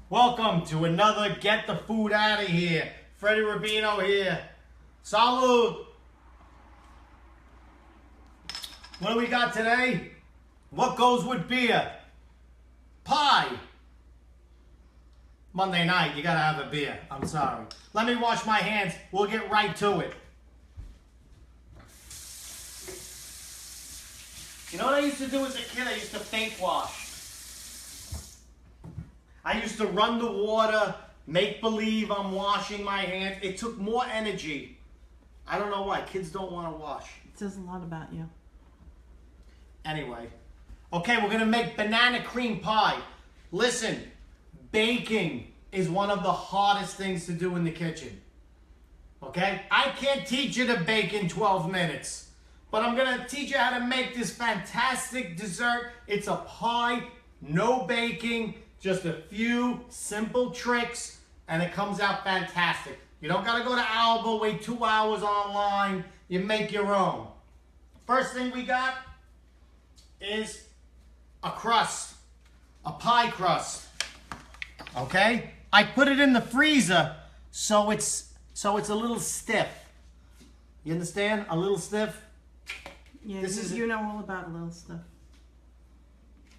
Welcome to another Get the Food Out of Here. Freddie Rubino here. Salud. What do we got today? What goes with beer? Pie. Monday night, you gotta have a beer. I'm sorry. Let me wash my hands. We'll get right to it. You know what I used to do as a kid? I used to paint wash. I used to run the water, make believe I'm washing my hands. It took more energy. I don't know why. Kids don't want to wash. It says a lot about you. Anyway. Okay, we're going to make banana cream pie. Listen, baking is one of the hardest things to do in the kitchen. Okay? I can't teach you to bake in 12 minutes. But I'm going to teach you how to make this fantastic dessert. It's a pie, no baking. Just a few simple tricks, and it comes out fantastic. You don't got to go to Alba, wait 2 hours online. You make your own. First thing we got is a crust, a pie crust. Okay? I put it in the freezer so it's a little stiff. You understand? A little stiff? Yeah, you know all about a little stuff.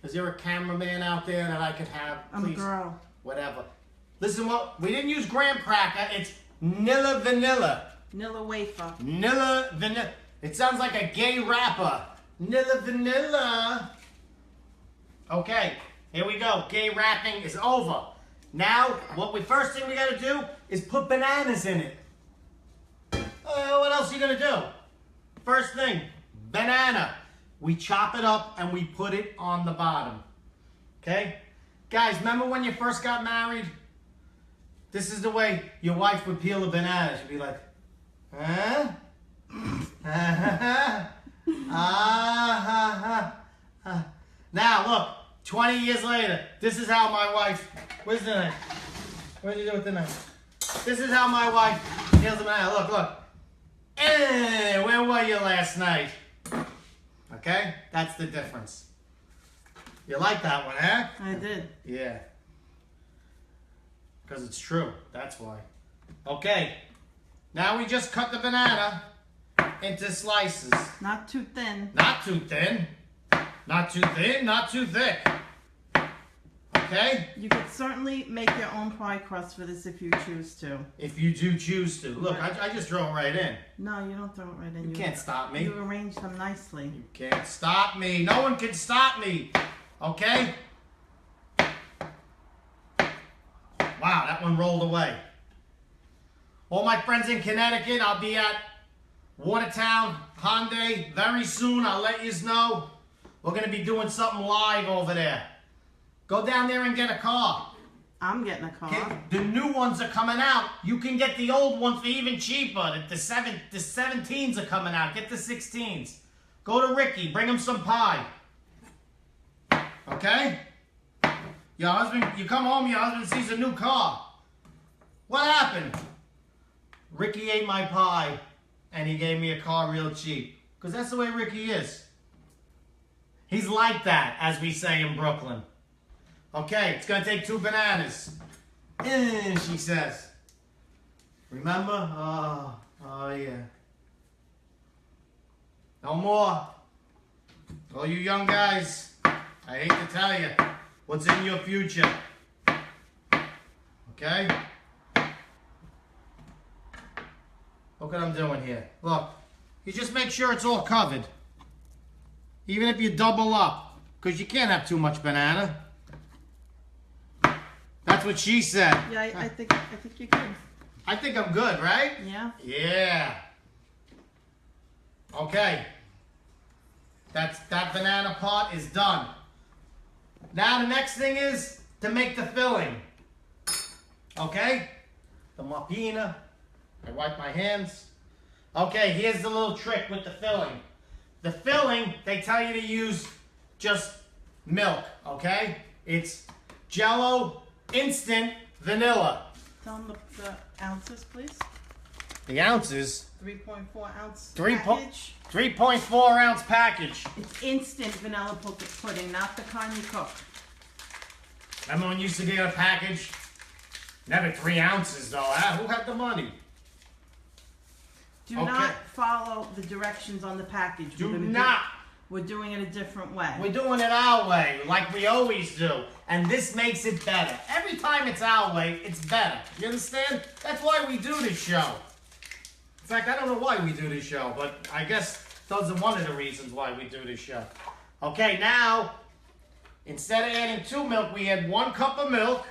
Is there a cameraman out there that I could have? Please? I'm a girl. Whatever. Listen, we didn't use graham cracker. It's Nilla Vanilla. Nilla wafer. Nilla Vanilla. It sounds like a gay rapper. Nilla Vanilla. Okay, here we go. Gay rapping is over. Now, first thing we got to do is put bananas in it. What else are you going to do? First thing, banana. We chop it up and we put it on the bottom. Okay? Guys, remember when you first got married? This is the way your wife would peel a banana. She'd be like, huh? Now, look, 20 years later, this is how my wife, where's the knife? What did you do with the knife? This is how my wife peels a banana. Look. Hey, where were you last night? Okay? That's the difference. You like that one, huh? I did. Yeah. Because it's true. That's why. Okay. Now we just cut the banana into slices. Not too thin. Not too thin. Not too thin, not too thick. Okay? You could certainly make your own pie crust for this if you choose to. If you do choose to. Look, Right. I just throw it right in. No, you don't throw it right in. You can't stop me. You arrange them nicely. You can't stop me. No one can stop me. Okay? Wow, that one rolled away. All my friends in Connecticut, I'll be at Watertown, Hyundai very soon. I'll let you know. We're going to be doing something live over there. Go down there and get a car. I'm getting a car. Okay? The new ones are coming out. You can get the old ones for even cheaper. The 17s are coming out. Get the 16s. Go to Ricky. Bring him some pie. Okay? Your husband, you come home, your husband sees a new car. What happened? Ricky ate my pie, and he gave me a car real cheap. Because that's the way Ricky is. He's like that, as we say in Brooklyn. Okay, it's going to take 2 bananas. She says. Remember? Oh yeah. No more. All you young guys, I hate to tell you what's in your future. Okay? Look what I'm doing here. Look, you just make sure it's all covered. Even if you double up, because you can't have too much banana. That's what she said. Yeah, I think you're good. I think I'm good, right? Yeah. Yeah. Okay. That banana part is done. Now the next thing is to make the filling. Okay? The mapina. I wipe my hands. Okay, here's the little trick with the filling. The filling, they tell you to use just milk, okay? It's Jell-O instant vanilla. Tell them the ounces, please. The ounces? 3.4 ounce package. 3.4 ounce package. It's instant vanilla pudding, not the kind you cook. Remember when you used to get a package? Never 3 ounces though, huh? Who had the money? Do not follow the directions on the package. Do not. We're doing it a different way. We're doing it our way, like we always do. And this makes it better. Every time it's our way, it's better. You understand? That's why we do this show. In fact, I don't know why we do this show, but I guess those are one of the reasons why we do this show. Okay, now, instead of adding 2 milk, we add 1 cup of milk.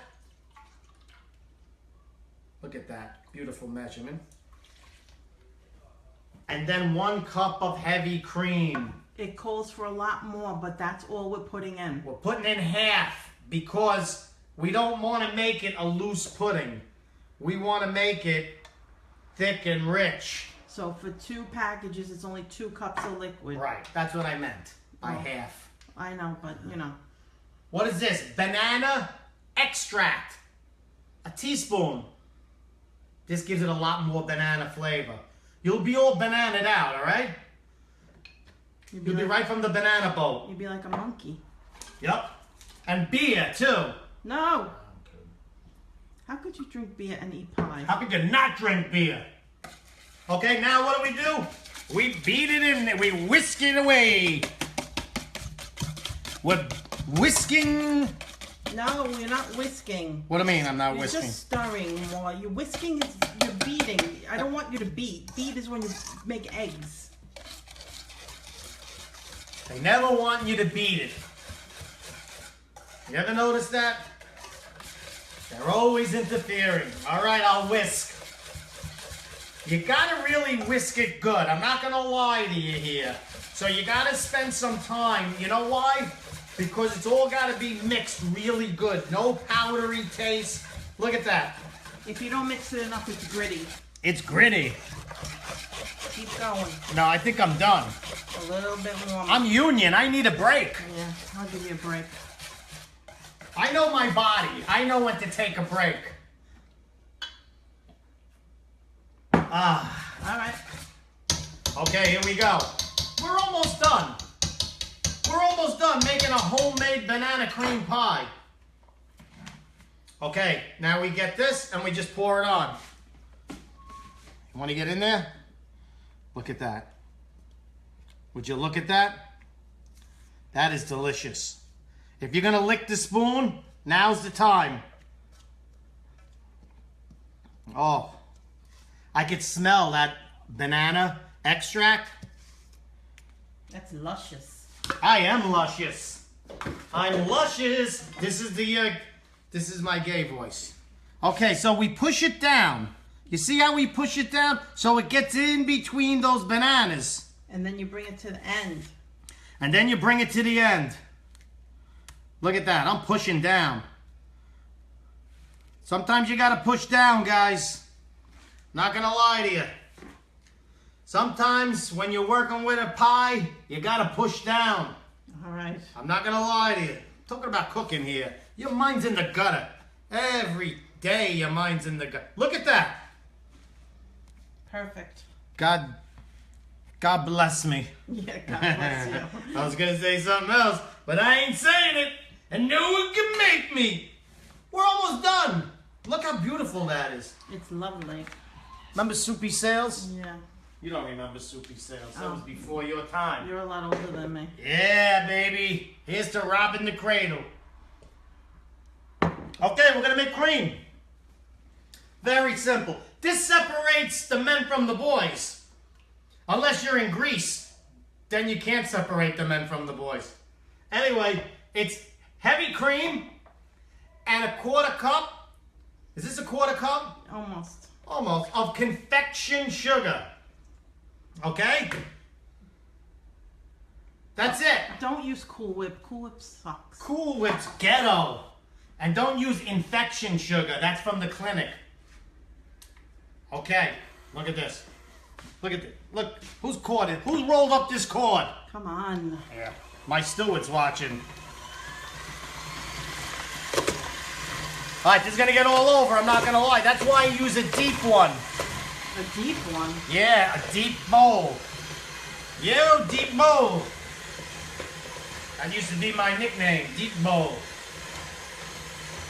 Look at that. Beautiful measurement. And then 1 cup of heavy cream. It calls for a lot more, but that's all we're putting in. We're putting in half because we don't want to make it a loose pudding. We want to make it thick and rich. So for 2 packages, it's only 2 cups of liquid. Right, that's what I meant by half. I know, but you know. What is this? Banana extract. A teaspoon. This gives it a lot more banana flavor. You'll be all bananaed out, all right? You'll be right from the banana boat. You'd be like a monkey. Yep. And beer, too. No. How could you drink beer and eat pie? How could you not drink beer? Okay, now what do? We beat it in there. We whisk it away. We're whisking. No, we're not whisking. What do you mean I'm not You're whisking? just stirring more. You're whisking is you're beating. I don't want you to beat. Beat is when you make eggs. They never want you to beat it. You ever notice that? They're always interfering. All right, I'll whisk. You gotta really whisk it good. I'm not gonna lie to you here. So you gotta spend some time. You know why? Because it's all gotta be mixed really good. No powdery taste. Look at that. If you don't mix it enough, it's gritty. It's gritty. Keep going. No, I think I'm done. A little bit more. I'm union. I need a break. Yeah, I'll give you a break. I know my body. I know when to take a break. All right. Okay, here we go. We're almost done. We're almost done making a homemade banana cream pie. Okay, now we get this and we just pour it on. You want to get in there? Look at that. Would you look at that? That is delicious. If you're going to lick the spoon, now's the time. Oh, I could smell that banana extract. That's luscious. I am luscious. I'm luscious. This is my gay voice. Okay, so we push it down. You see how we push it down? So it gets in between those bananas. And then you bring it to the end. And then you bring it to the end. Look at that. I'm pushing down. Sometimes you gotta push down, guys. Not gonna lie to you. Sometimes when you're working with a pie, you gotta push down. All right. I'm not gonna lie to you. Talking about cooking here. Your mind's in the gutter. Every day your mind's in the gutter. Look at that. Perfect. God bless me. Yeah, God bless you. I was gonna say something else, but I ain't saying it. And no one can make me. We're almost done. Look how beautiful that is. It's lovely. Remember Soupy Sales? Yeah. You don't remember Soupy Sales. That Oh. was before your time. You're a lot older than me. Yeah, baby. Here's to robbing the cradle. Okay, we're gonna make cream. Very simple. This separates the men from the boys. Unless you're in Greece, then you can't separate the men from the boys. Anyway, it's heavy cream and a 1/4 cup. Is this a 1/4 cup? Almost. Almost. Of confection sugar. Okay? That's it. Don't use Cool Whip. Cool Whip sucks. Cool Whip's ghetto. And don't use infection sugar. That's from the clinic. Okay, look at this. Look at this. Look, who's caught it? Who's rolled up this cord? Come on. Yeah, my steward's watching. All right, this is gonna get all over. I'm not gonna lie. That's why I use a deep one. A deep one. Yeah, a deep bowl. You, deep bowl. That used to be my nickname, Deep Bowl.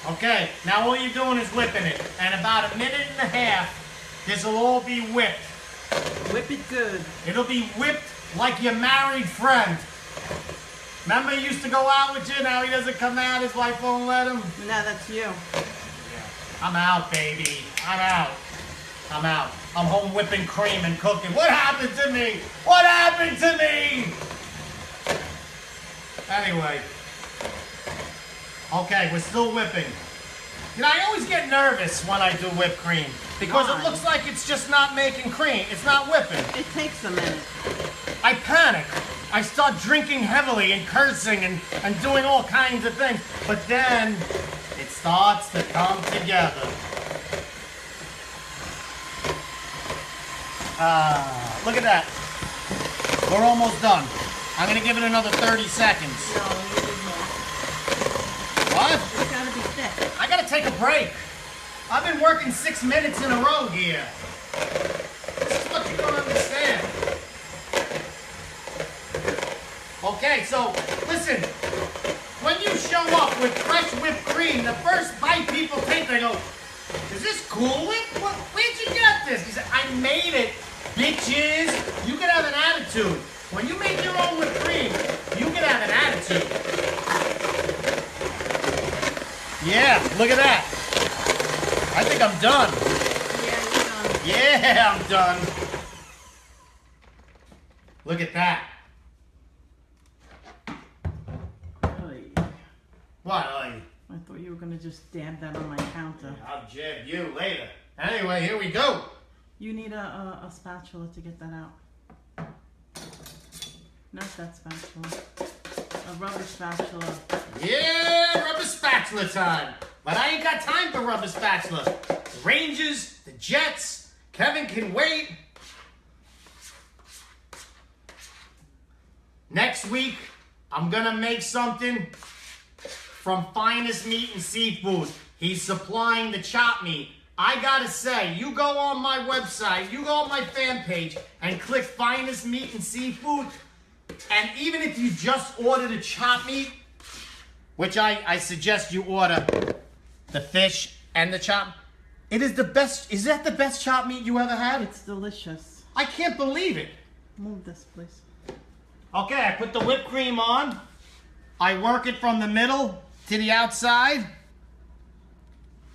Okay, now all you're doing is whipping it. And about a minute and a half, this will all be whipped. Whip it good. It'll be whipped like your married friend. Remember he used to go out with you, now he doesn't come out, his wife won't let him? Now that's you. I'm out, baby. I'm out. I'm out. I'm home whipping cream and cooking. What happened to me? What happened to me? Anyway. Okay, we're still whipping. You know, I always get nervous when I do whipped cream because Why? it looks like it's just not making cream. It's not whipping. It takes a minute. I panic. I start drinking heavily and cursing and doing all kinds of things. But then it starts to come together. Look at that. We're almost done. I'm going to give it another 30 seconds. No, you need more. What? It's gotta be thick. I got to take a break. I've been working 6 minutes in a row here. This is what you don't understand. Okay, so listen. When you show up with fresh whipped cream, the first bite people take, they go, "Is this Cool Whip? Where'd you get this?" He said, "I made it, bitches." You can have an attitude. When you make your own whipped cream, you can have an attitude. Yeah, look at that. I think I'm done. Yeah, you're done. Yeah, I'm done. Look at that. Oy. What? I thought you were gonna just dab that on my counter. I'll jab you later. Anyway, here we go. You need a spatula to get that out. Not that spatula. A rubber spatula. Yeah, rubber spatula time. But I ain't got time for rubber spatula. The Rangers, the Jets, Kevin can wait. Next week, I'm gonna make something from Finest Meat and Seafood. He's supplying the chop meat. I gotta say, you go on my website, you go on my fan page, and click Finest Meat and Seafood, and even if you just order the chop meat, which I suggest you order the fish and the chop, it is the best. Is that the best chop meat you ever had? It's delicious. I can't believe it. Move this, please. Okay, I put the whipped cream on. I work it from the middle to the outside.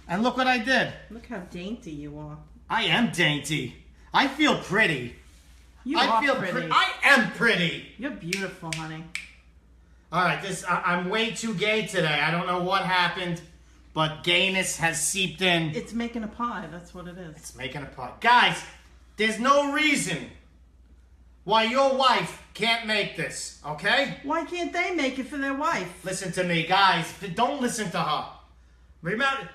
And look what I did. Look how dainty you are. I am dainty. I feel pretty. You I are feel pretty. I am pretty. You're beautiful, honey. All right, I'm way too gay today. I don't know what happened, but gayness has seeped in. It's making a pie. That's what it is. It's making a pot. Guys, there's no reason why your wife can't make this, okay? Why can't they make it for their wife? Listen to me, guys. Don't listen to her. Remember,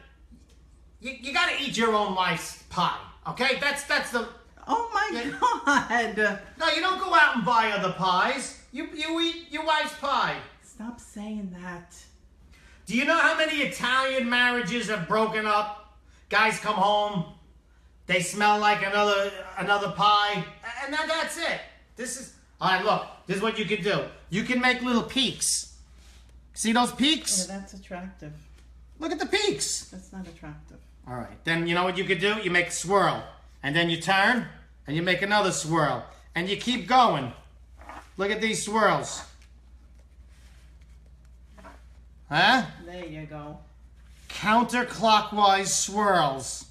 you gotta eat your own wife's pie, okay? That's the... Oh my God! No, you don't go out and buy other pies. You eat your wife's pie. Stop saying that. Do you know how many Italian marriages have broken up? Guys come home, they smell like another pie, and then that's it. This is... All right, look. This is what you can do. You can make little peaks. See those peaks? Yeah, that's attractive. Look at the peaks. That's not attractive. All right. Then you know what you could do? You make a swirl. And then you turn, and you make another swirl. And you keep going. Look at these swirls. Huh? There you go. Counterclockwise swirls.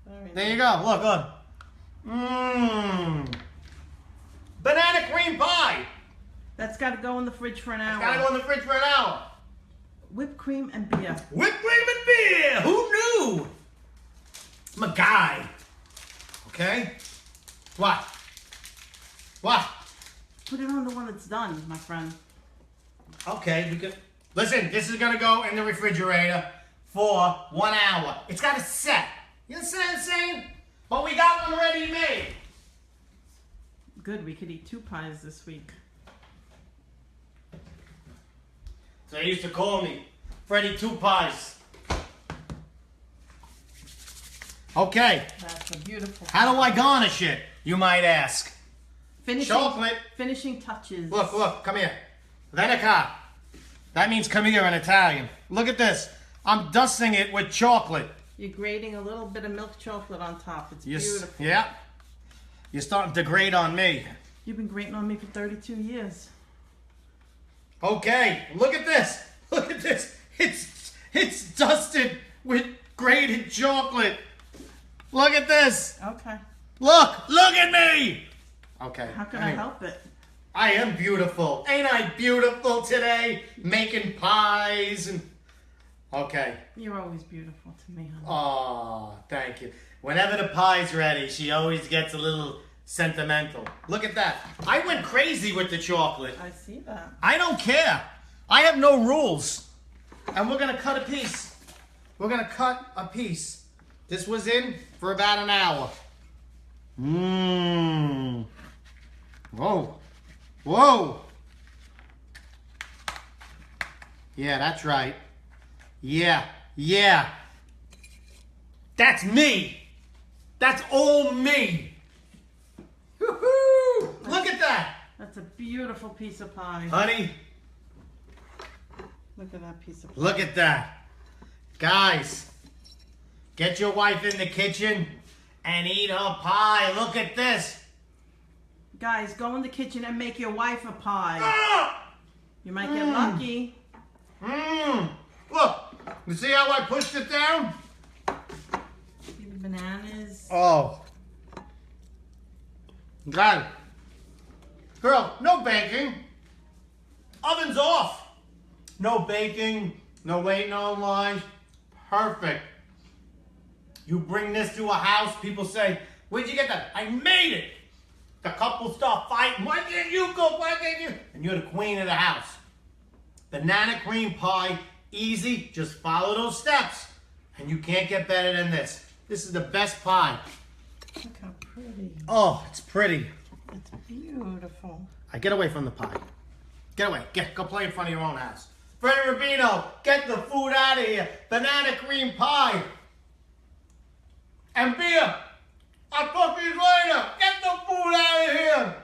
Very There you nice. go. Look, look. Mmm. Banana cream pie. That's got to go in the fridge for an hour. Gotta go in the fridge for an hour. Whipped cream and beer. Whipped cream and beer. Who knew? I'm a guy. Okay? What? What? Put it on the one that's done, my friend. Okay, we could... Listen, this is gonna go in the refrigerator for 1 hour. It's gotta set. You understand what I'm saying? But we got one ready made. Good, we could eat 2 pies this week. So they used to call me Freddy Two Pies. Okay, That's a beautiful. how do I garnish it, you might ask? Finishing, Chocolate. Finishing touches. Look, come here. Venica. That means come here in Italian. Look at this. I'm dusting it with chocolate. You're grating a little bit of milk chocolate on top. It's beautiful. Yeah. You're starting to grate on me. You've been grating on me for 32 years. Okay, look at this. Look at this. It's dusted with grated chocolate. Look at this. Okay. Look at me. Okay. How can I help it? I am beautiful. Ain't I beautiful today? Making pies and... Okay. You're always beautiful to me, honey. Oh, thank you. Whenever the pie's ready, she always gets a little sentimental. Look at that. I went crazy with the chocolate. I see that. I don't care. I have no rules. And we're going to cut a piece. We're going to cut a piece. This was in for about an hour. Mmm. Whoa. Whoa. Yeah, that's right. Yeah. That's me. That's all me. Woo-hoo! Look at that. That's a beautiful piece of pie. Honey, Look at that piece of pie. look at that. Guys, get your wife in the kitchen and eat her pie. Look at this. Guys, go in the kitchen and make your wife a pie. You might get lucky. Look, you see how I pushed it down? See the bananas. Oh. Got it. Girl, no baking. Oven's off. No baking, no waiting on lines. Perfect. You bring this to a house, people say, where'd you get that? I made it. The couple start fighting. Why can't you cook? Why can't you? And you're the queen of the house. Banana cream pie, easy. Just follow those steps. And you can't get better than this. This is the best pie. Look how pretty. Oh, it's pretty. It's beautiful. Get away from the pie. Get away. Go play in front of your own house. Freddie Rubino, get the food out of here. Banana cream pie. And beer. I'll talk to you later. Get the food out of here.